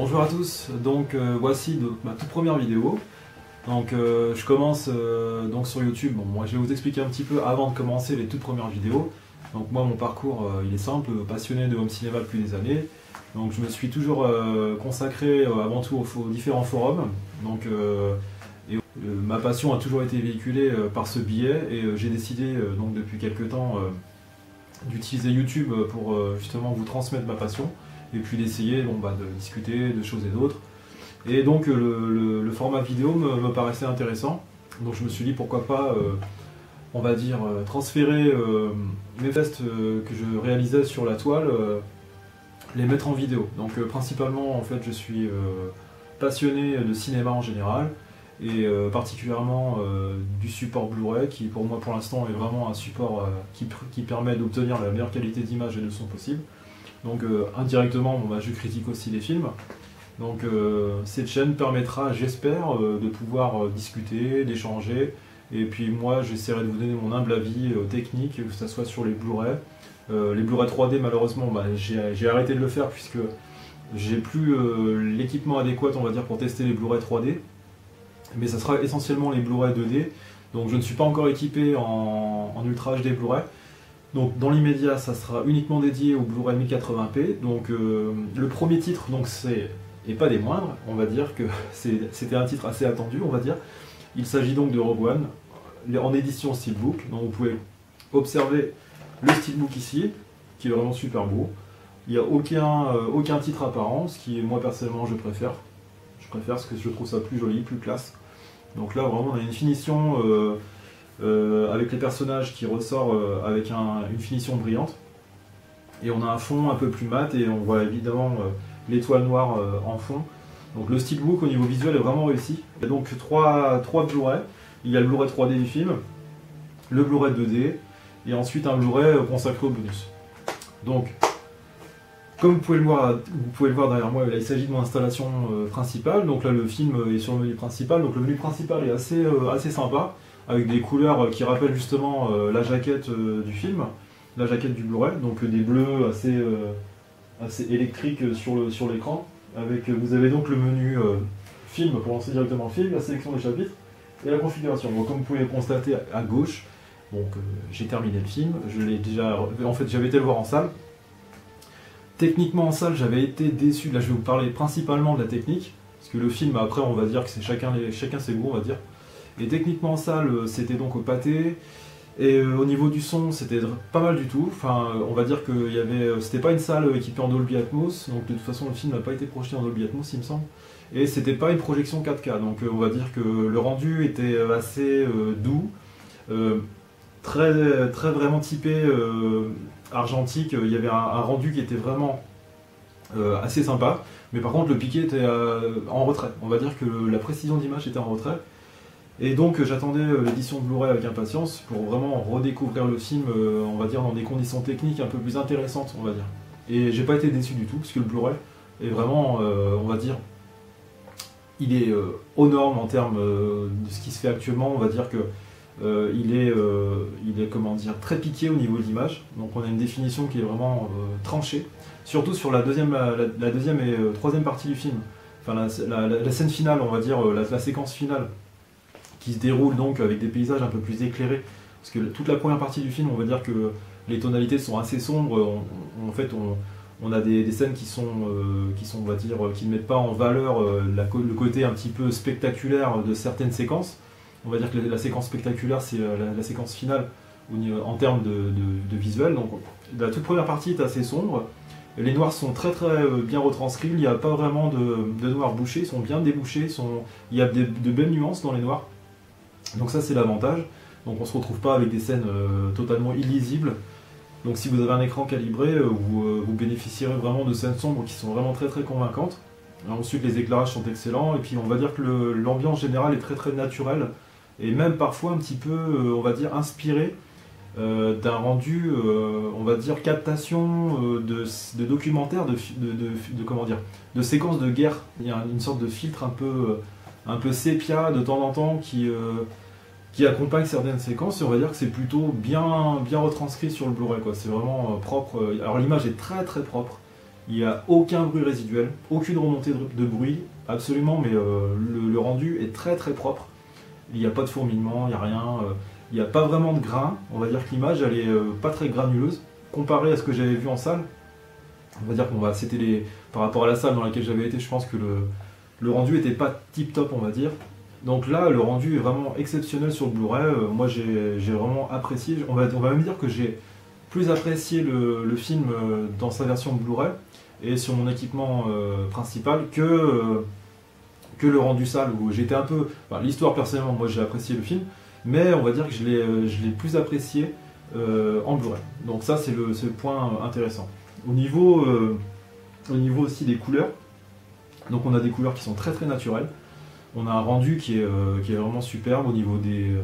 Bonjour à tous, donc voici ma toute première vidéo. Donc je commence donc sur YouTube. Bon, moi je vais vous expliquer un petit peu avant de commencer les toutes premières vidéos. Donc moi mon parcours il est simple, passionné de home cinéma depuis des années. Donc je me suis toujours consacré avant tout aux différents forums. Donc ma passion a toujours été véhiculée par ce biais et j'ai décidé donc depuis quelques temps d'utiliser YouTube pour justement vous transmettre ma passion et puis d'essayer de discuter de choses et d'autres. Et donc le format vidéo me paraissait intéressant, donc je me suis dit pourquoi pas on va dire transférer mes tests que je réalisais sur la toile, les mettre en vidéo. Donc principalement en fait je suis passionné de cinéma en général et particulièrement du support Blu-ray qui pour moi pour l'instant est vraiment un support qui permet d'obtenir la meilleure qualité d'image et de son possible. Donc indirectement je critique aussi les films. Donc cette chaîne permettra, j'espère, de pouvoir discuter, d'échanger. Et puis moi j'essaierai de vous donner mon humble avis technique, que ce soit sur les Blu-ray. Les Blu-ray 3D malheureusement j'ai arrêté de le faire puisque j'ai plus l'équipement adéquat on va dire pour tester les Blu-ray 3D. Mais ça sera essentiellement les Blu-ray 2D. Donc je ne suis pas encore équipé en Ultra HD Blu-ray. Donc dans l'immédiat ça sera uniquement dédié au Blu-ray 1080p. Donc le premier titre donc et pas des moindres, on va dire que c'était un titre assez attendu on va dire. Il s'agit donc de Rogue One en édition Steelbook. Donc vous pouvez observer le Steelbook ici qui est vraiment super beau. Il n'y a aucun titre apparent, ce qui moi personnellement je préfère parce que je trouve ça plus joli, plus classe. Donc là vraiment on a une finition avec les personnages qui ressort avec une finition brillante. Et on a un fond un peu plus mat et on voit évidemment l'étoile noire en fond. Donc le Steelbook au niveau visuel est vraiment réussi. Il y a donc trois Blu-ray. Il y a le Blu-ray 3D du film, le Blu-ray 2D et ensuite un Blu-ray consacré au bonus. Donc comme vous pouvez le voir derrière moi, là, il s'agit de mon installation principale. Donc là le film est sur le menu principal. Donc le menu principal est assez sympa, avec des couleurs qui rappellent justement la jaquette du film, la jaquette du Blu-ray. Donc des bleus assez électriques sur l'écran. Vous avez donc le menu film pour lancer directement le film, la sélection des chapitres et la configuration. Donc comme vous pouvez le constater à gauche, j'ai terminé le film. J'avais été le voir en salle. Techniquement en salle, j'avais été déçu. Là, je vais vous parler principalement de la technique, parce que le film, après, on va dire que c'est chacun ses goûts, on va dire. Et techniquement en salle, c'était donc au pâté. Et au niveau du son, c'était pas mal du tout. Enfin, on va dire que c'était pas une salle équipée en Dolby Atmos, donc de toute façon, le film n'a pas été projeté en Dolby Atmos, il me semble. Et c'était pas une projection 4K, donc on va dire que le rendu était assez doux. Très vraiment typé argentique. Il y avait un rendu qui était vraiment assez sympa, mais par contre le piqué était en retrait. On va dire que la précision d'image était en retrait, et donc j'attendais l'édition de Blu-ray avec impatience pour vraiment redécouvrir le film, on va dire dans des conditions techniques un peu plus intéressantes, on va dire. Et j'ai pas été déçu du tout, parce que le Blu-ray est vraiment, on va dire, il est aux normes en termes de ce qui se fait actuellement. On va dire que il est comment dire, très piqué au niveau de l'image, donc on a une définition qui est vraiment tranchée, surtout sur la deuxième et troisième partie du film, enfin la scène finale, on va dire la séquence finale qui se déroule donc avec des paysages un peu plus éclairés, parce que toute la première partie du film, on va dire que les tonalités sont assez sombres. En fait on a des scènes qui sont on va dire, qui ne mettent pas en valeur le côté un petit peu spectaculaire de certaines séquences. On va dire que la séquence spectaculaire, c'est la séquence finale en termes de visuel. Donc la toute première partie est assez sombre. Les noirs sont très bien retranscrits. Il n'y a pas vraiment de noirs bouchés, ils sont bien débouchés. Il y a de belles nuances dans les noirs. Donc ça c'est l'avantage. Donc on ne se retrouve pas avec des scènes totalement illisibles. Donc si vous avez un écran calibré, vous bénéficierez vraiment de scènes sombres qui sont vraiment très convaincantes. Ensuite les éclairages sont excellents, et puis on va dire que l'ambiance générale est très naturelle, et même parfois un petit peu, on va dire, inspiré d'un rendu, on va dire, captation de documentaires, comment dire, de séquences de guerre. Il y a une sorte de filtre un peu sépia de temps en temps qui accompagne certaines séquences, et on va dire que c'est plutôt bien retranscrit sur le Blu-ray, quoi. C'est vraiment propre. Alors l'image est très propre. Il n'y a aucun bruit résiduel, aucune remontée de bruit, absolument, mais le rendu est très très propre. Il n'y a pas de fourmillement, il n'y a rien, il n'y a pas vraiment de grain. On va dire que l'image elle est pas très granuleuse comparé à ce que j'avais vu en salle. On va dire qu'on va c'était les par rapport à la salle dans laquelle j'avais été, je pense que le rendu était pas tip top, on va dire. Donc là, le rendu est vraiment exceptionnel sur le Blu-ray. Moi, j'ai vraiment apprécié. On va même dire que j'ai plus apprécié le film dans sa version Blu-ray et sur mon équipement principal que le rendu salle où j'étais un peu. Enfin, l'histoire, personnellement, moi j'ai apprécié le film, mais on va dire que je l'ai plus apprécié en Blu-ray. Donc, ça, c'est le point intéressant. Au niveau aussi des couleurs, donc on a des couleurs qui sont très très naturelles. On a un rendu qui est vraiment superbe au niveau de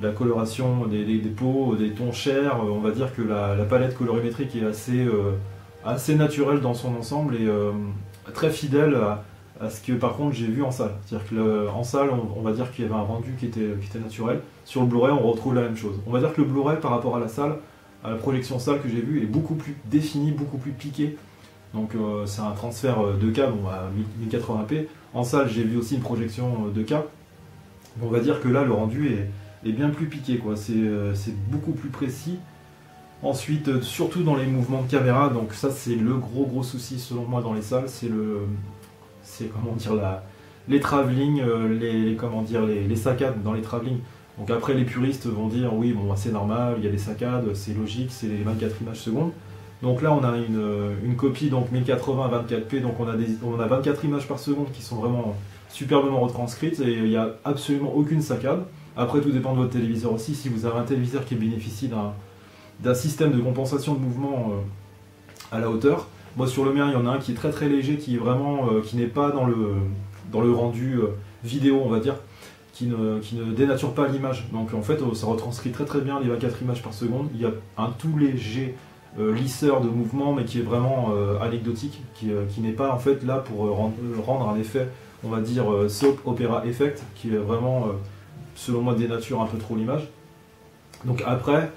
la coloration des peaux, des tons chers. On va dire que la palette colorimétrique est assez naturelle dans son ensemble et très fidèle à ce que par contre j'ai vu en salle. C'est-à-dire qu'en salle, on va dire qu'il y avait un rendu qui était naturel. Sur le Blu-ray, on retrouve la même chose. On va dire que le Blu-ray par rapport à la salle, à la projection salle que j'ai vue, est beaucoup plus défini, beaucoup plus piqué. Donc c'est un transfert 2K bon, à 1080p. En salle, j'ai vu aussi une projection 2K. On va dire que là, le rendu est bien plus piqué, quoi. C'est beaucoup plus précis. Ensuite, surtout dans les mouvements de caméra, donc ça c'est le gros souci selon moi dans les salles, c'est comment dire les travelling, les saccades dans les travelling. Donc après les puristes vont dire oui bon c'est normal, il y a des saccades, c'est logique, c'est les 24 images secondes. Donc là on a une copie donc 1080 24p, donc on a 24 images par seconde qui sont vraiment superbement retranscrites et il n'y a absolument aucune saccade. Après tout dépend de votre téléviseur aussi, si vous avez un téléviseur qui bénéficie d'un système de compensation de mouvement à la hauteur. Moi sur le mien il y en a un qui est très très léger, qui est vraiment qui n'est pas dans le rendu vidéo on va dire, qui ne dénature pas l'image. Donc en fait ça retranscrit très très bien les 24 images par seconde. Il y a un tout léger lisseur de mouvement mais qui est vraiment anecdotique, qui n'est pas en fait là pour rendre un effet on va dire soap opera effect, qui est vraiment selon moi dénature un peu trop l'image. Donc après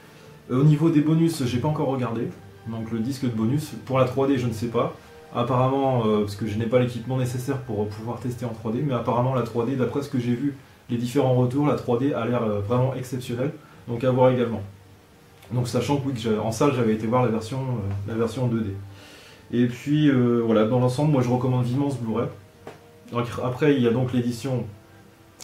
au niveau des bonus j'ai pas encore regardé, donc le disque de bonus pour la 3D je ne sais pas. Apparemment, parce que je n'ai pas l'équipement nécessaire pour pouvoir tester en 3D, mais apparemment la 3D, d'après ce que j'ai vu, les différents retours, la 3D a l'air vraiment exceptionnelle, donc à voir également. Donc sachant que oui, en salle j'avais été voir la version 2D. Et puis voilà, dans l'ensemble, moi je recommande vivement ce Blu-ray. Après il y a donc l'édition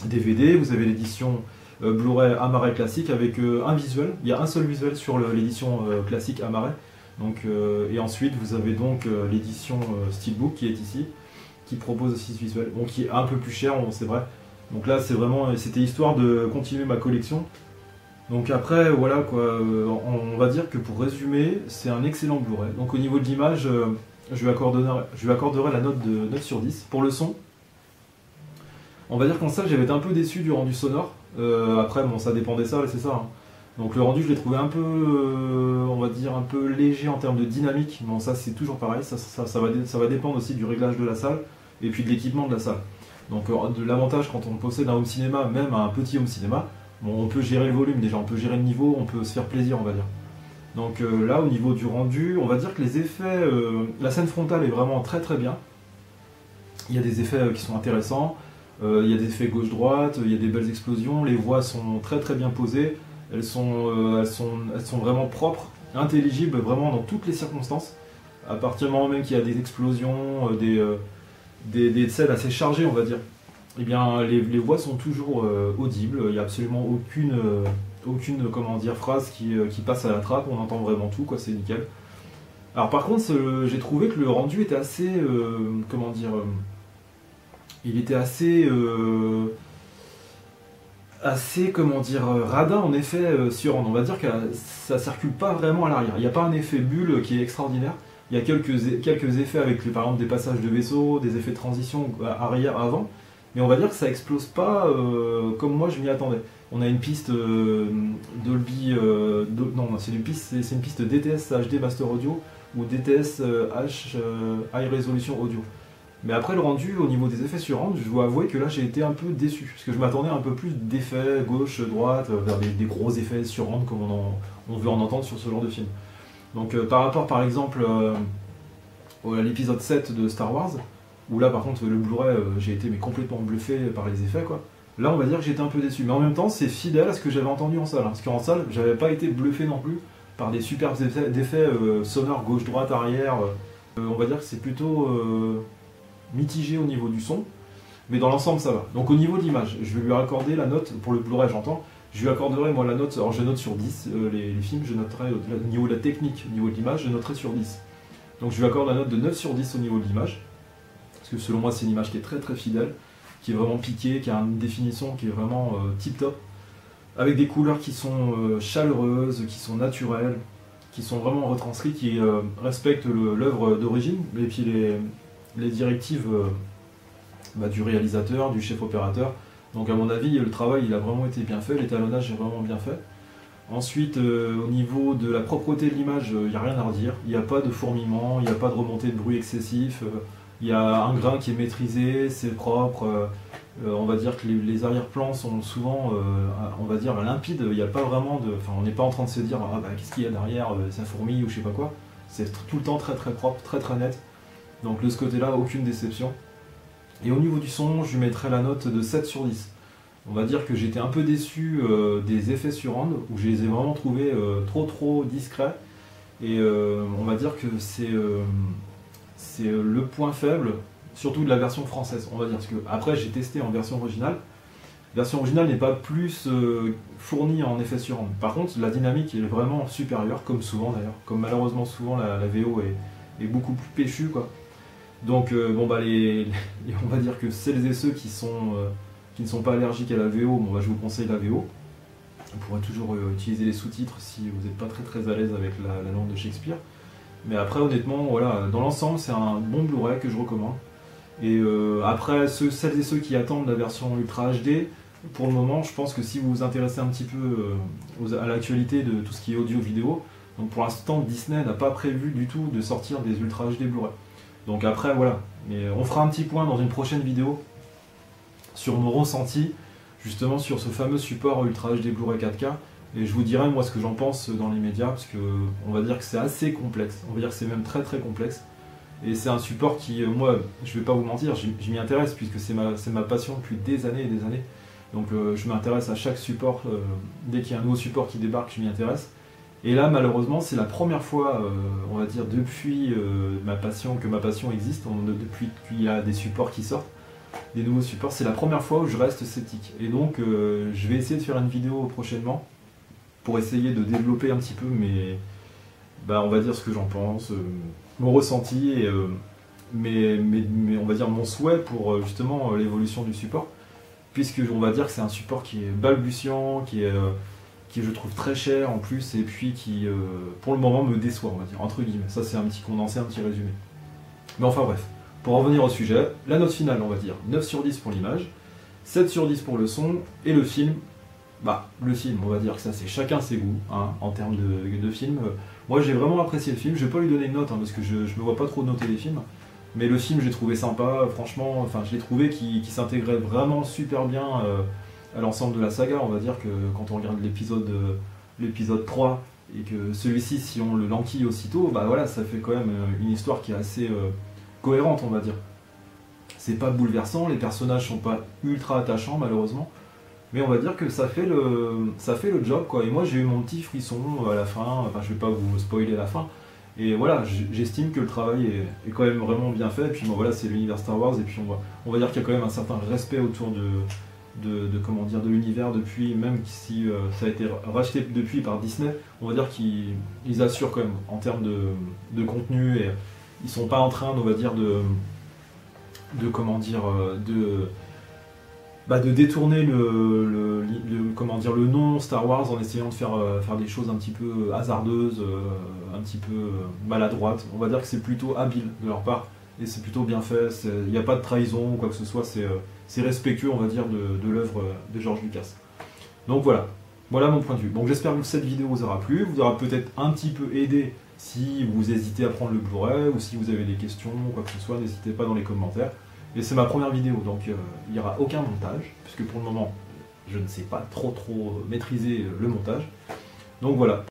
DVD, vous avez l'édition Blu-ray Amaray classique avec un visuel, il y a un seul visuel sur l'édition classique Amaray. Donc, et ensuite vous avez donc l'édition Steelbook qui est ici, qui propose aussi ce visuel, bon, qui est un peu plus cher, c'est vrai. Donc là c'était histoire de continuer ma collection. Donc après voilà quoi, on va dire que pour résumer c'est un excellent Blu-ray. Donc au niveau de l'image, je lui accorderai la note de 9 sur 10. Pour le son, on va dire qu'en salle j'avais été un peu déçu du rendu sonore. Après bon ça dépend des salles, c'est ça. Hein. Donc le rendu je l'ai trouvé un peu, on va dire un peu léger en termes de dynamique. Bon ça c'est toujours pareil, ça va dépendre aussi du réglage de la salle et puis de l'équipement de la salle. Donc de l'avantage quand on possède un home cinéma, même un petit home cinéma, bon, on peut gérer le volume déjà, on peut gérer le niveau, on peut se faire plaisir on va dire. Donc là au niveau du rendu, on va dire que les effets, la scène frontale est vraiment très très bien. Il y a des effets qui sont intéressants, il y a des effets gauche-droite, il y a des belles explosions, les voix sont très très bien posées. Elles sont vraiment propres, intelligibles vraiment dans toutes les circonstances. À partir du moment même qu'il y a des explosions, des scènes assez chargées, on va dire, eh bien les voix sont toujours audibles. Il n'y a absolument aucune comment dire, phrase qui passe à la trappe. On entend vraiment tout, quoi, c'est nickel. Alors par contre, j'ai trouvé que le rendu était assez, comment dire, il était assez comment dire, radin en effet sur on va dire que ça circule pas vraiment à l'arrière. Il n'y a pas un effet bulle qui est extraordinaire. Il y a quelques effets avec par exemple des passages de vaisseau, des effets de transition arrière avant, mais on va dire que ça explose pas comme moi je m'y attendais. On a une piste Dolby, non c'est une piste DTS HD Master Audio ou DTS High Resolution Audio. Mais après le rendu au niveau des effets sur rendu, je dois avouer que là j'ai été un peu déçu, parce que je m'attendais un peu plus d'effets gauche, droite, vers des gros effets sur rendu comme on veut en entendre sur ce genre de film. Donc par rapport par exemple à l'épisode 7 de Star Wars, où là par contre le Blu-ray j'ai été mais complètement bluffé par les effets quoi. Là on va dire que j'étais un peu déçu, mais en même temps c'est fidèle à ce que j'avais entendu en salle, hein, parce qu'en salle j'avais pas été bluffé non plus par des superbes effets sonores gauche-droite, arrière, on va dire que c'est plutôt mitigé au niveau du son, mais dans l'ensemble ça va. Donc au niveau de l'image, je vais lui accorder la note, pour le Blu-ray j'entends, je lui accorderai moi la note, alors je note sur 10, les films je noterai au niveau de la technique, au niveau de l'image je noterai sur 10. Donc je lui accorde la note de 9 sur 10 au niveau de l'image, parce que selon moi c'est une image qui est très très fidèle, qui est vraiment piquée, qui a une définition qui est vraiment tip top, avec des couleurs qui sont chaleureuses, qui sont naturelles, qui sont vraiment retranscrites, qui respectent l'œuvre d'origine, et puis les directives du réalisateur, du chef opérateur. Donc à mon avis, le travail il a vraiment été bien fait, l'étalonnage est vraiment bien fait. Ensuite, au niveau de la propreté de l'image, il n'y a rien à redire. Il n'y a pas de fourmillement, il n'y a pas de remontée de bruit excessif. Il y a un grain qui est maîtrisé, c'est propre. On va dire que les arrière-plans sont souvent, on va dire, limpides. Il n'y a pas vraiment de... Enfin, on n'est pas en train de se dire « Ah bah, qu'est-ce qu'il y a derrière, ça fourmille ou je sais pas quoi ». C'est tout le temps très très propre, très très net. Donc de ce côté-là, aucune déception. Et au niveau du son, je lui mettrai la note de 7 sur 10. On va dire que j'étais un peu déçu des effets surround, où je les ai vraiment trouvés trop discrets. Et on va dire que c'est le point faible, surtout de la version française. On va dire, parce que après j'ai testé en version originale. La version originale n'est pas plus fournie en effets surround. Par contre, la dynamique est vraiment supérieure, comme souvent d'ailleurs. Comme malheureusement souvent la VO est beaucoup plus péchue, quoi. Donc bon bah on va dire que celles et ceux qui ne sont pas allergiques à la VO, bon, bah, je vous conseille la VO. On pourrait toujours utiliser les sous-titres si vous n'êtes pas très à l'aise avec la langue de Shakespeare. Mais après honnêtement, voilà, dans l'ensemble c'est un bon Blu-ray que je recommande. Et après, celles et ceux qui attendent la version Ultra HD, pour le moment je pense que si vous vous intéressez un petit peu à l'actualité de tout ce qui est audio-vidéo, donc pour l'instant Disney n'a pas prévu du tout de sortir des Ultra HD Blu-ray. Donc après voilà, mais on fera un petit point dans une prochaine vidéo sur mon ressenti justement sur ce fameux support Ultra HD Blu-ray 4K, et je vous dirai moi ce que j'en pense dans les médias, parce que on va dire que c'est assez complexe, on va dire que c'est même très complexe, et c'est un support qui, moi je vais pas vous mentir, je m'y intéresse puisque c'est ma passion depuis des années et des années, donc je m'intéresse à chaque support, dès qu'il y a un nouveau support qui débarque je m'y intéresse. Et là, malheureusement, c'est la première fois, on va dire, depuis ma passion existe, depuis qu'il y a des supports qui sortent, des nouveaux supports, c'est la première fois où je reste sceptique. Et donc, je vais essayer de faire une vidéo prochainement pour essayer de développer un petit peu on va dire ce que j'en pense, mon ressenti, et, mais on va dire mon souhait pour justement l'évolution du support, puisque on va dire que c'est un support qui est balbutiant, qui je trouve très cher en plus, et puis qui pour le moment me déçoit, on va dire, entre guillemets. Ça c'est un petit condensé, un petit résumé. Mais enfin bref, pour en revenir au sujet, la note finale on va dire 9 sur 10 pour l'image, 7 sur 10 pour le son, et le film, le film on va dire que ça c'est chacun ses goûts, hein, en termes de film. Moi j'ai vraiment apprécié le film, je vais pas lui donner une note, hein, parce que je me vois pas trop noter les films, mais le film j'ai trouvé sympa, franchement, enfin je l'ai trouvé qui s'intégrait vraiment super bien à l'ensemble de la saga. On va dire que quand on regarde l'épisode 3 et que celui-ci, si on le lanquille aussitôt, voilà, ça fait quand même une histoire qui est assez cohérente, on va dire. C'est pas bouleversant, les personnages sont pas ultra attachants malheureusement, mais on va dire que ça fait le job, quoi. Et moi j'ai eu mon petit frisson à la fin, enfin je vais pas vous spoiler la fin, et voilà, j'estime que le travail est quand même vraiment bien fait, et puis voilà, c'est l'univers Star Wars, et puis on va dire qu'il y a quand même un certain respect autour de l'univers depuis, même si ça a été racheté depuis par Disney, on va dire qu'ils assurent quand même en termes de contenu, et ils sont pas en train, on va dire, de détourner le nom Star Wars en essayant de faire des choses un petit peu hasardeuses, un petit peu maladroites. On va dire que c'est plutôt habile de leur part, et c'est plutôt bien fait, il n'y a pas de trahison ou quoi que ce soit, c'est respectueux, on va dire, de l'œuvre de George Lucas. Donc voilà mon point de vue. Donc j'espère que cette vidéo vous aura plu, vous aura peut-être un petit peu aidé si vous hésitez à prendre le Blu-ray, ou si vous avez des questions ou quoi que ce soit, n'hésitez pas dans les commentaires. Et c'est ma première vidéo, donc il n'y aura aucun montage, puisque pour le moment je ne sais pas trop maîtriser le montage. Donc voilà.